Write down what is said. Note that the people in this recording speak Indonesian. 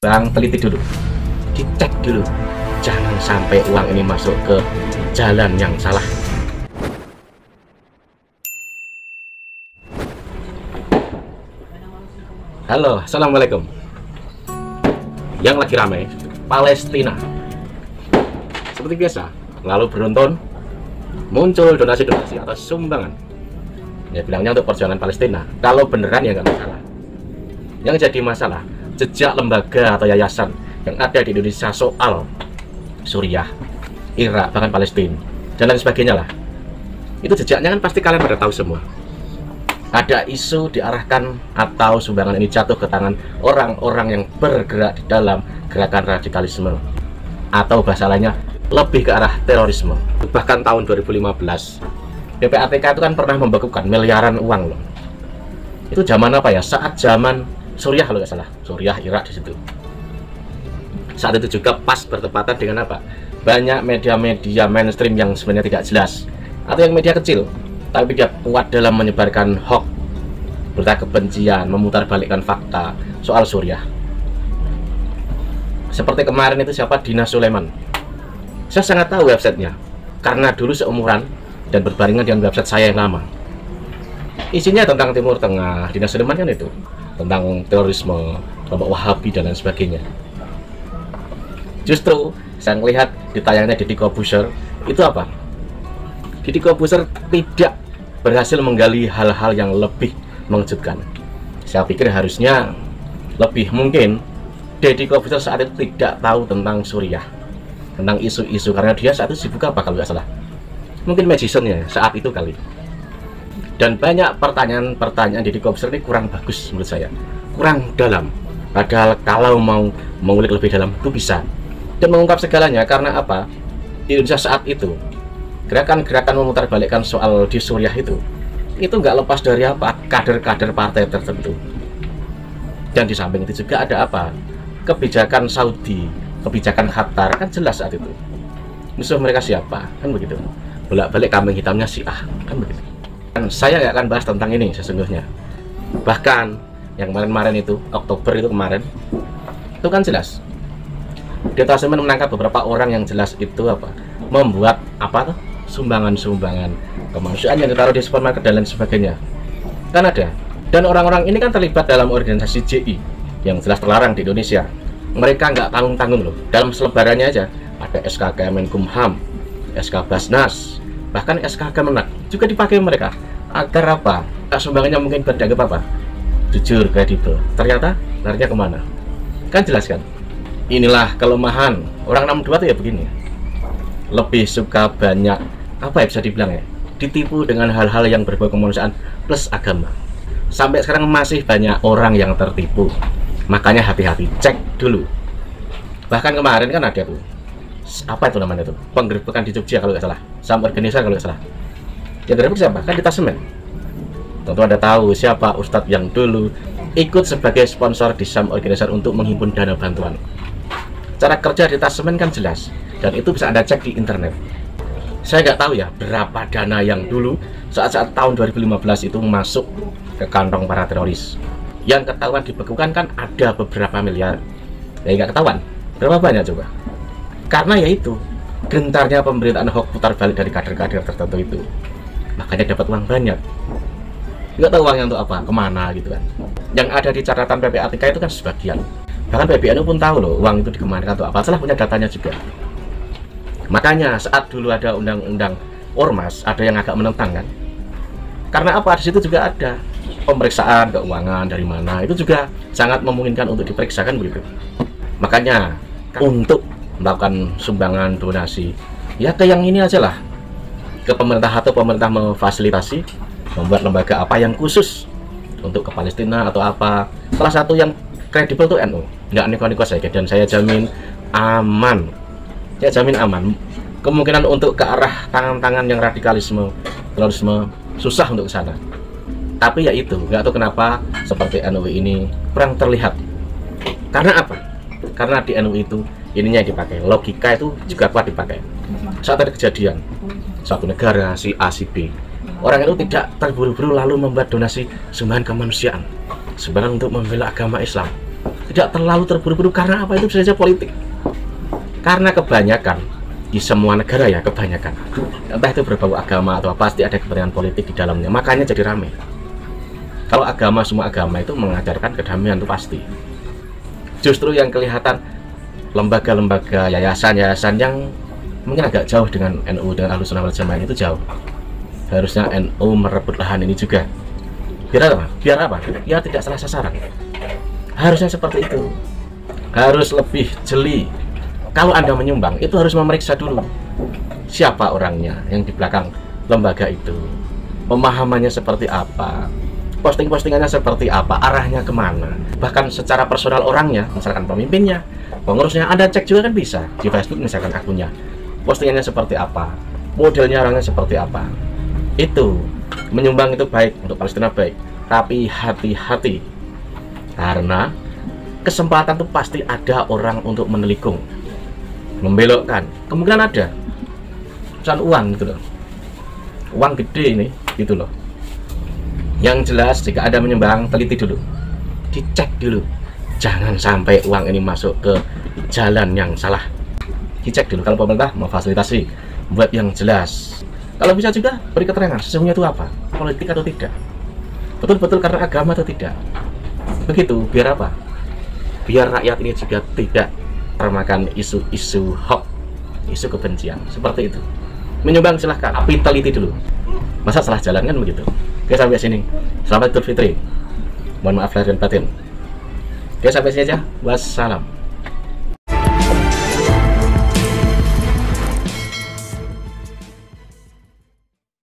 Bang, teliti dulu, dicek dulu, jangan sampai uang ini masuk ke jalan yang salah. Halo, assalamualaikum. Yang lagi ramai Palestina. Seperti biasa, lalu beruntun muncul donasi-donasi atau sumbangan. Ya bilangnya untuk perjuangan Palestina. Kalau beneran ya nggak masalah. Yang jadi masalah jejak lembaga atau yayasan yang ada di Indonesia soal Suriah, Irak, bahkan Palestina dan lain sebagainya lah. Itu jejaknya kan pasti kalian pada tahu semua. Ada isu diarahkan atau sumbangan ini jatuh ke tangan orang-orang yang bergerak di dalam gerakan radikalisme, atau bahasa lainnya lebih ke arah terorisme. Bahkan tahun 2015 PPATK itu kan pernah membekukan miliaran uang loh. Itu zaman apa ya? Saat zaman Suriah kalau nggak salah, Suriah, Irak di situ. Saat itu juga pas bertepatan dengan apa? Banyak media-media mainstream yang sebenarnya tidak jelas, atau yang media kecil, tapi dia kuat dalam menyebarkan hoax, berita kebencian, memutarbalikkan fakta soal Suriah. Seperti kemarin itu siapa? Dina Sulaiman. Saya sangat tahu websitenya, karena dulu seumuran dan berbarengan dengan website saya yang lama. Isinya tentang Timur Tengah. Dina Sulaiman kan itu tentang terorisme, kelompok Wahabi dan lain sebagainya. Justru saya melihat di tayangnya Deddy Corbuzier itu apa? Deddy Corbuzier tidak berhasil menggali hal-hal yang lebih mengejutkan. Saya pikir harusnya lebih mungkin Deddy Corbuzier saat itu tidak tahu tentang Suriah, tentang isu-isu, karena dia saat itu sibuk apa kalau nggak salah? Mungkin magician ya saat itu kali. Dan banyak pertanyaan-pertanyaan Deddy Corbuzier ini kurang bagus menurut saya, kurang dalam. Padahal kalau mau mengulik lebih dalam itu bisa dan mengungkap segalanya. Karena apa? Di Indonesia saat itu gerakan-gerakan memutarbalikkan soal di Suriah itu nggak lepas dari apa? Kader-kader partai tertentu. Dan di samping itu juga ada apa? Kebijakan Saudi, kebijakan Qatar, kan jelas saat itu. Musuh mereka siapa? Kan begitu. Bolak-balik kambing hitamnya Syiah, kan begitu. Dan saya nggak akan bahas tentang ini sesungguhnya. Bahkan yang kemarin-kemarin itu, Oktober itu kemarin, itu kan jelas detasemen menangkap beberapa orang yang jelas itu apa? Membuat apa tuh? Sumbangan-sumbangan kemanusiaan yang ditaruh di supermarket dan lain sebagainya. Kan ada. Dan orang-orang ini kan terlibat dalam organisasi JI yang jelas terlarang di Indonesia. Mereka nggak tanggung-tanggung loh. Dalam selebarannya aja ada SK Kemenkumham, SK Basnas, bahkan SK Kemenak juga dipakai mereka. Agar apa? Sumbangannya mungkin berdianggap apa? Jujur, kredibel. Ternyata larinya kemana? Kan jelas kan? Inilah kelemahan orang 62 tuh ya begini. Lebih suka banyak apa ya bisa dibilang ya? Ditipu dengan hal-hal yang berbau kemanusiaan plus agama. Sampai sekarang masih banyak orang yang tertipu. Makanya hati-hati, cek dulu. Bahkan kemarin kan ada tuh, apa itu namanya tuh, penggerbekan di Jogja kalau nggak salah, sama organizer kalau nggak salah. Yang gerbek siapa? Kan di Tasemen. Tentu Anda tahu siapa Ustadz yang dulu ikut sebagai sponsor di Sam Organizer untuk menghimpun dana bantuan. Cara kerja di Tasemen kan jelas, dan itu bisa Anda cek di internet. Saya nggak tahu ya berapa dana yang dulu saat-saat tahun 2015 itu masuk ke kantong para teroris. Yang ketahuan dibekukan kan ada beberapa miliar. Ya nggak ketahuan berapa banyak coba? Karena yaitu gentarnya pemberitaan hoax putar balik dari kader-kader tertentu itu, makanya dapat uang banyak. Nggak tahu uangnya untuk apa, kemana gitu kan. Yang ada di catatan PPATK itu kan sebagian. Bahkan PBNU pun tahu loh uang itu dikemanakan untuk apa, salah punya datanya juga. Makanya saat dulu ada undang-undang Ormas, ada yang agak menentang kan. Karena apa? Di situ juga ada pemeriksaan keuangan dari mana, itu juga sangat memungkinkan untuk diperiksakan begitu. Makanya untuk melakukan sumbangan donasi ya ke yang ini aja lah, ke pemerintah atau pemerintah memfasilitasi membuat lembaga apa yang khusus untuk ke Palestina atau apa. Salah satu yang kredibel tuh NU, nggak neko-neko saya, dan saya jamin aman. Saya jamin aman. Kemungkinan untuk ke arah tangan-tangan yang radikalisme, terorisme susah untuk ke sana. Tapi ya itu, nggak tahu kenapa seperti NU ini kurang terlihat. Karena apa? Karena di NU itu ininya yang dipakai, logika itu juga kuat dipakai. Saat ada kejadian suatu negara si A si B, orang itu tidak terburu-buru lalu membuat donasi sumbangan kemanusiaan, sumbangan untuk membela agama Islam. tidak terlalu terburu-buru. Karena apa? Itu bisa saja politik. Karena kebanyakan di semua negara ya, kebanyakan entah itu berbau agama atau apa, pasti ada kepentingan politik di dalamnya, makanya jadi rame. Kalau agama, semua agama itu mengajarkan kedamaian, itu pasti. Justru yang kelihatan lembaga-lembaga, yayasan-yayasan yang mungkin agak jauh dengan NU, dengan Ahlussunnah wal Jamaah itu jauh. Harusnya NU merebut lahan ini juga. Biar apa? Biar apa? Ya tidak salah sasaran. Harusnya seperti itu. Harus lebih jeli. Kalau Anda menyumbang, itu harus memeriksa dulu siapa orangnya yang di belakang lembaga itu, pemahamannya seperti apa, posting-postingannya seperti apa, arahnya kemana, bahkan secara personal orangnya, misalkan pemimpinnya, pengurusnya, Anda cek juga kan bisa di Facebook, misalkan akunnya, postingannya seperti apa, modelnya orangnya seperti apa. Itu menyumbang itu baik, untuk Palestina baik, tapi hati-hati, karena kesempatan itu pasti ada orang untuk menelikung, membelokkan, kemungkinan ada. Misalnya uang gitu loh, uang gede ini gitu loh. Yang jelas jika ada menyumbang, teliti dulu, dicek dulu, jangan sampai uang ini masuk ke jalan yang salah. Dicek dulu kalau pemerintah memfasilitasi, buat yang jelas. Kalau bisa juga beri keterangan sesungguhnya itu apa, politik atau tidak, betul-betul karena agama atau tidak. Begitu, biar apa? Biar rakyat ini juga tidak termakan isu-isu hoax, isu kebencian seperti itu. Menyumbang silahkan, tapi teliti dulu, masa salah jalan kan begitu. Oke, sampai sini. Selamat Idul Fitri. Mohon maaf lahir dan batin. Oke, sampai sini aja. Wassalam.